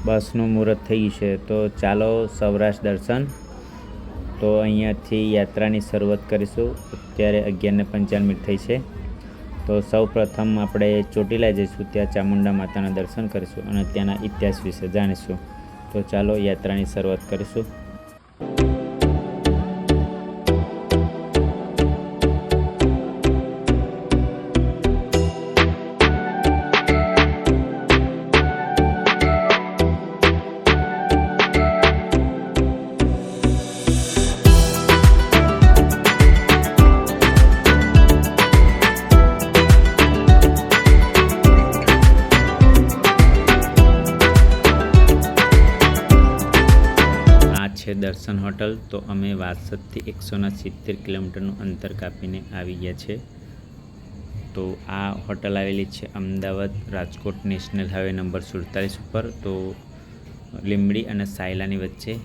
બસનું મુહૂર્ત થઈ ગયું છે, તો ચાલો સૌરાષ્ટ્ર દર્શન. તો અહીંયાથી યાત્રાની શરૂઆત કરીશું. અત્યારે 11:55 થઈ છે. તો સૌ પ્રથમ આપણે ચોટીલા જઈશું, ત્યાં ચામુંડા માતાના દર્શન કરીશું અને ત્યાંના ઇતિહાસ વિશે જાણીશું. તો ચાલો યાત્રાની શરૂઆત કરીશું. દર્શન હોટલ. તો અમે વાસદથી 170 કિલોમીટરનું અંતર કાપીને આવી ગયા છે. તો આ હોટલ આવેલી છે Ahmedabad Rajkot national highway number 47 ઉપર, તો લીંબડી અને સાયલાની વચ્ચે.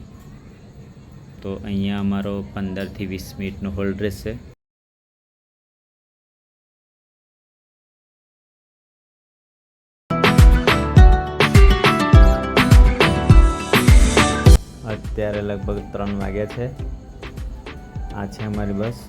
તો અહીંયા અમારો 15 થી 20 મિનિટનો હોલ્ડ રહેશે. અત્યારે લગભગ 3 વાગ્યા છે. આ છે અમારી બસ.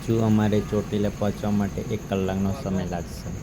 હજુ અમારે ચોટીલા પહોંચવા માટે 1 કલાકનો સમય લાગશે.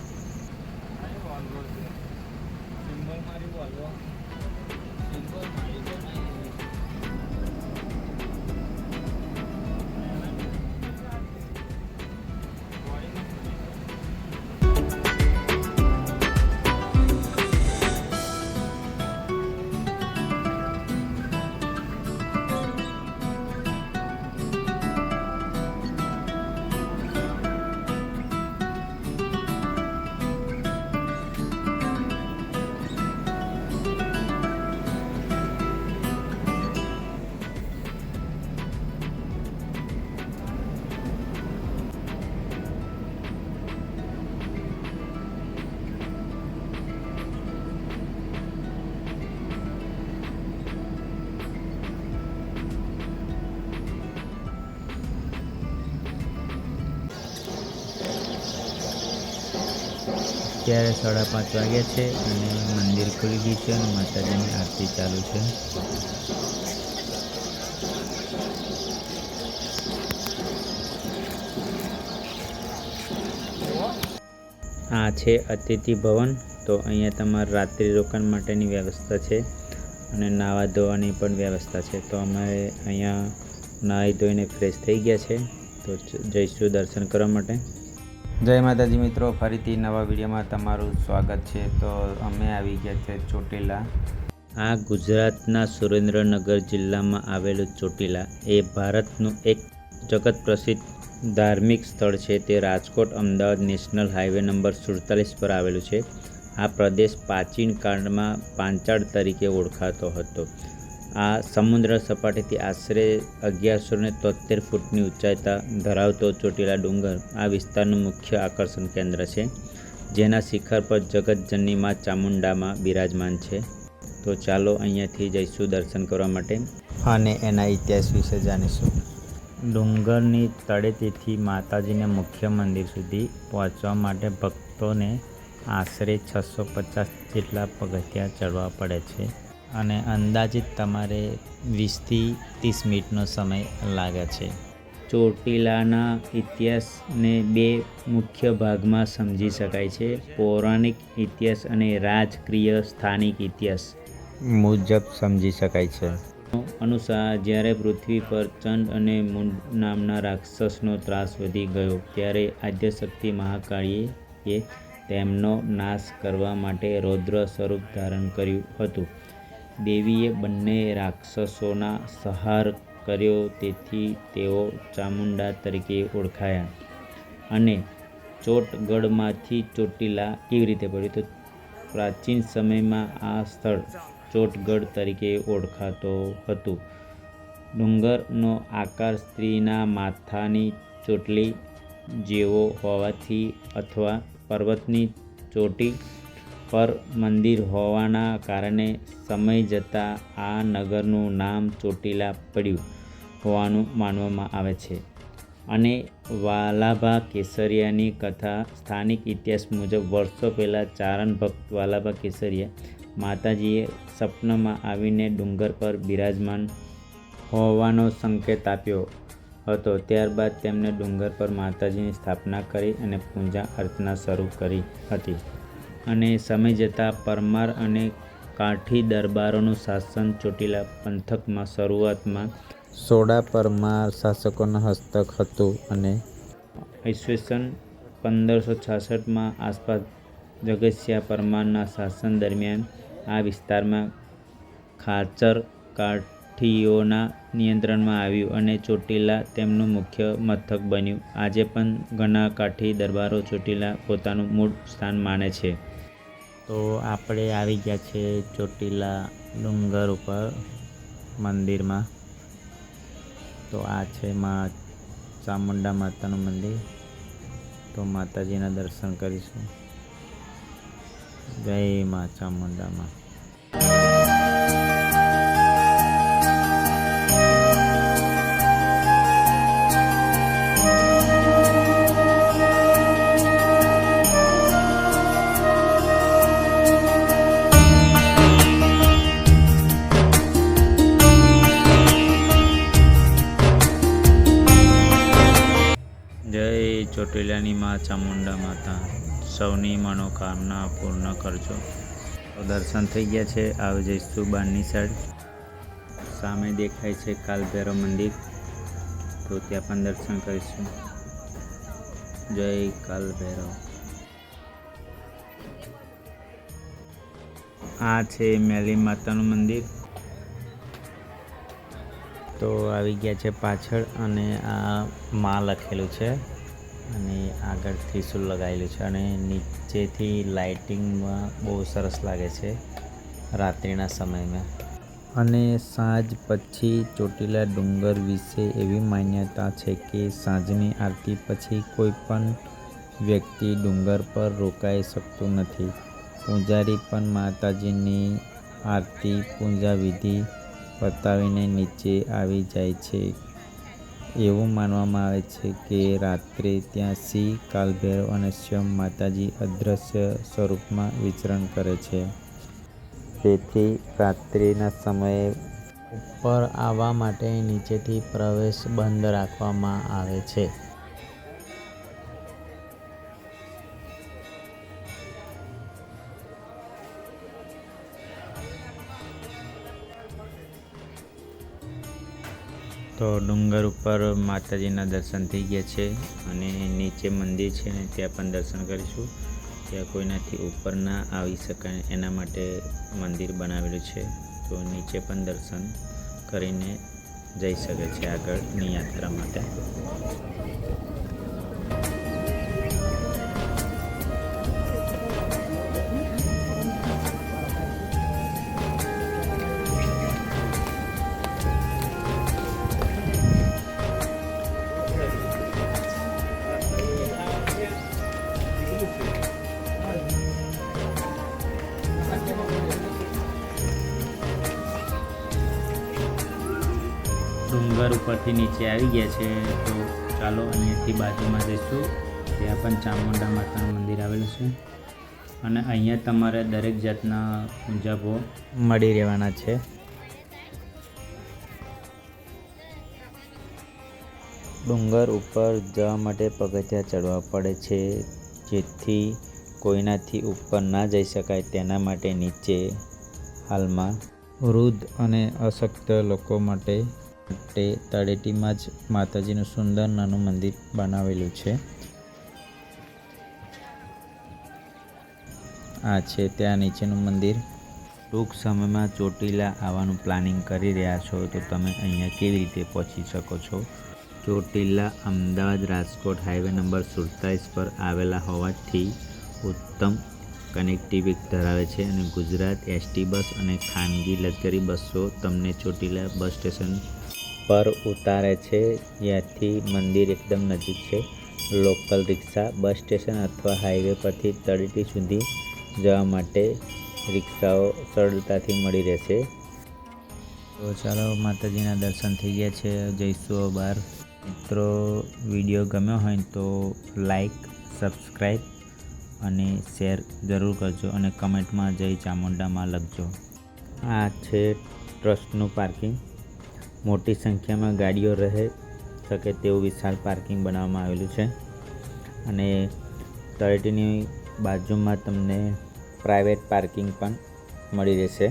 અત્યારે 5:30 વાગ્યા છે અને મંદિર ખુલી ગયું છે અને માતાજીની આરતી ચાલુ છે. આ છે અતિથિ ભવન. તો અહીંયા તમારે રાત્રિ રોકાણ માટેની વ્યવસ્થા છે અને નાહવા ધોવાની પણ વ્યવસ્થા છે. તો અમે અહીંયા નાહી ધોઈને ફ્રેશ થઈ ગયા છે. તો જઈશું દર્શન કરવા માટે. જય માતાજી મિત્રો, ફરીથી નવા વિડીયોમાં તમારું સ્વાગત છે. તો અમે આવી ગયા છે ચોટીલા. આ ગુજરાતના સુરેન્દ્રનગર જિલ્લામાં આવેલું ચોટીલા એ ભારતનું એક જગત પ્રસિદ્ધ ધાર્મિક સ્થળ છે. તે Rajkot Ahmedabad national highway number 47 પર આવેલું છે. આ પ્રદેશ પ્રાચીન કાળમાં પાંચાળ તરીકે ઓળખાતો હતો. આ સમુદ્ર સપાટીથી આશરે 1173 ફૂટની ઊંચાઈ ધરાવતો ચોટીલા ડુંગર આ વિસ્તારનું મુખ્ય આકર્ષણ કેન્દ્ર છે, જેના શિખર પર જગતજનની માં ચામુંડામાં બિરાજમાન છે. તો ચાલો અહીંયાથી જઈશું દર્શન કરવા માટે અને એના ઇતિહાસ વિશે જાણીશું. ડુંગરની તળેટીથી માતાજીના મુખ્ય મંદિર સુધી પહોંચવા માટે ભક્તોને આશરે 650 જેટલા પગથિયાં ચડવા પડે છે અને અંદાજિત તમારે 20થી 30 મિનિટનો સમય લાગે છે. ચોટીલાના ઇતિહાસને 2 મુખ્ય ભાગમાં સમજી શકાય છે. પૌરાણિક ઇતિહાસ અને રાજકીય સ્થાનિક ઇતિહાસ મુજબ સમજી શકાય છે. અનુસાર જ્યારે પૃથ્વી પર ચંડ અને મુંડ નામના રાક્ષસનો ત્રાસ વધી ગયો, ત્યારે આદ્યશક્તિ મહાકાળીએ તેમનો નાશ કરવા માટે રૌદ્ર સ્વરૂપ ધારણ કર્યું હતું. દેવીએ બંને રાક્ષસોના સંહાર કર્યો, તેથી તેઓ ચામુંડા તરીકે ઓળખાયા. અને ચોટગઢમાંથી ચોટીલા કેવી રીતે પડ્યું? તો પ્રાચીન સમયમાં આ સ્થળ ચોટગઢ તરીકે ઓળખાતું હતું. ડુંગરનો આકાર સ્ત્રીના માથાની ચોટલી જેવો હોવાથી અથવા પર્વતની ચોટી પર મંદિર હોવાના કારણે સમય જતાં આ નગરનું નામ ચોટીલા પડ્યું હોવાનું માનવામાં આવે છે. અને વાલાભા કેસરિયાની કથા સ્થાનિક ઇતિહાસ મુજબ વર્ષો પહેલાં ચારણ ભક્ત વાલાભા કેસરિયા માતાજીએ સપનામાં આવીને ડુંગર પર બિરાજમાન હોવાનો સંકેત આપ્યો હતો. ત્યારબાદ તેમણે ડુંગર પર માતાજીની સ્થાપના કરી અને પૂજા અર્ચના શરૂ કરી હતી. અને સમય જતાં પરમાર અને કાઠી દરબારોનું શાસન ચોટીલા પંથકમાં શરૂઆતમાં સોડા પરમાર શાસકોના હસ્તક હતું અને ઈસવીસન 1566માં આસપાસ જગતસિંહ પરમારના શાસન દરમિયાન આ વિસ્તારમાં ખાચર કાઠીઓના નિયંત્રણમાં આવ્યું અને ચોટીલા તેમનું મુખ્ય મથક બન્યું. આજે પણ ઘણા કાઠી દરબારો ચોટીલા પોતાનું મૂળ સ્થાન માને છે. તો આપણે આવી ગયા છે ચોટીલા ડુંગર ઉપર મંદિરમાં. તો આ છે માં ચામુંડા માતાનું મંદિર. તો માતાજીના દર્શન કરીશું. જય માં ચામુંડામાં. જય ચોટીલાની માં ચામુંડા માતા, સૌની મનોકામના પૂર્ણ કરજો. તો દર્શન થઈ ગયા છે. આવી જઈશું બહારની સાઈડ. સામે દેખાય છે કાલભૈરવ મંદિર, તો ત્યાં પણ દર્શન કરીશું. જય કાલભૈરવ. આ છે મેલી માતાનું મંદિર. તો આવી ગયા છે પાછળ અને આ માં લખેલું છે અને આગળ ત્રિશુલ લગાવેલું છે અને નીચેથી લાઇટિંગમાં બહુ સરસ લાગે છે રાત્રિના સમયમાં. અને સાંજ પછી ચોટીલા ડુંગર વિશે એવી માન્યતા છે કે સાંજની આરતી પછી કોઈ પણ વ્યક્તિ ડુંગર પર રોકાઈ શકતું નથી. પૂજારી પણ માતાજીની આરતી પૂજા વિધિ પતાવીને નીચે આવી જાય છે. એવું માનવામાં આવે છે કે રાત્રે ત્યાં સિંહ, કાલભૈરવ અને સ્વયં માતાજી અદૃશ્ય સ્વરૂપમાં વિચરણ કરે છે. તેથી રાત્રિના સમયે ઉપર આવવા માટે નીચેથી પ્રવેશ બંધ રાખવામાં આવે છે. તો ડુંગર ઉપર માતાજીના દર્શન થઈ ગયા છે અને નીચે મંદિર છે ને ત્યાં પણ દર્શન કરીશું. ત્યાં કોઈનાથી ઉપર ના આવી શકાય એના માટે મંદિર બનાવેલું છે. તો નીચે પણ દર્શન કરીને જઈ શકે છે આગળની યાત્રા માટે. ડુંગર ઉપરથી નીચે આવી ગયા છે. તો ચાલો અહીંયાથી બાજુમાં જઈશું. ત્યાં પણ ચામુંડા માતાનું મંદિર આવેલું છે અને અહીંયા તમારે દરેક જાતના પૂજાભો મળી રહેવાના છે. ડુંગર ઉપર જવા માટે પગથિયાં ચડવા પડે છે, જેથી કોઈનાથી ઉપર ના જઈ શકાય તેના માટે નીચે હાલમાં વૃદ્ધ અને અશક્ત લોકો માટે તળેટીમાં જ માતાજીનું સુંદર નાનું મંદિર બનાવેલું છે. આ છે ત્યાં નીચેનું મંદિર. ટૂંક સમયમાં ચોટીલા આવવાનું પ્લાનિંગ કરી રહ્યા છો તો તમે અહીંયા કેવી રીતે પહોંચી શકો છો? ચોટીલા અમદાવાદ રાજકોટ હાઈવે નંબર 47 પર આવેલા હોવાથી ઉત્તમ કનેક્ટિવિટી ધરાવે છે અને ગુજરાત એસટી બસ અને ખાનગી લક્ઝરી બસો તમને ચોટીલા બસ સ્ટેશન પર ઉતારે છે, જ્યાંથી મંદિર એકદમ નજીક છે. લોકલ રિક્ષા બસ સ્ટેશન અથવા હાઈવે પરથી તળેટી સુધી જવા માટે રિક્ષાઓ સરળતાથી મળી રહેશે. તો ચાલો, માતાજીના દર્શન થઈ ગયા છે, જઈશું બહાર. મિત્રો, વિડીયો ગમ્યો હોય તો લાઈક, સબસ્ક્રાઈબ અને શેર જરૂર કરજો અને કમેન્ટમાં જય ચામુંડામાં લખજો. આ છે ટ્રસ્ટનું પાર્કિંગ. મોટી સંખ્યામાં ગાડીઓ રહે શકે તેવું વિશાળ પાર્કિંગ બનાવવામાં આવેલું છે અને તળેટીની બાજુમાં તમને પ્રાઇવેટ પાર્કિંગ પણ મળી રહેશે.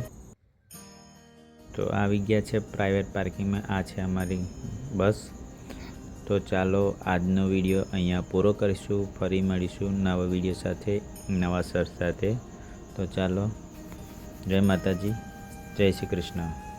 તો આવી ગયા છે પ્રાઇવેટ પાર્કિંગમાં. આ છે અમારી બસ. તો ચાલો, આજનો વિડીયો અહીંયા પૂરો કરીશું. ફરી મળીશું નવા વિડીયો સાથે, નવા સર સાથે. તો ચાલો, જય માતાજી, જય શ્રી કૃષ્ણ.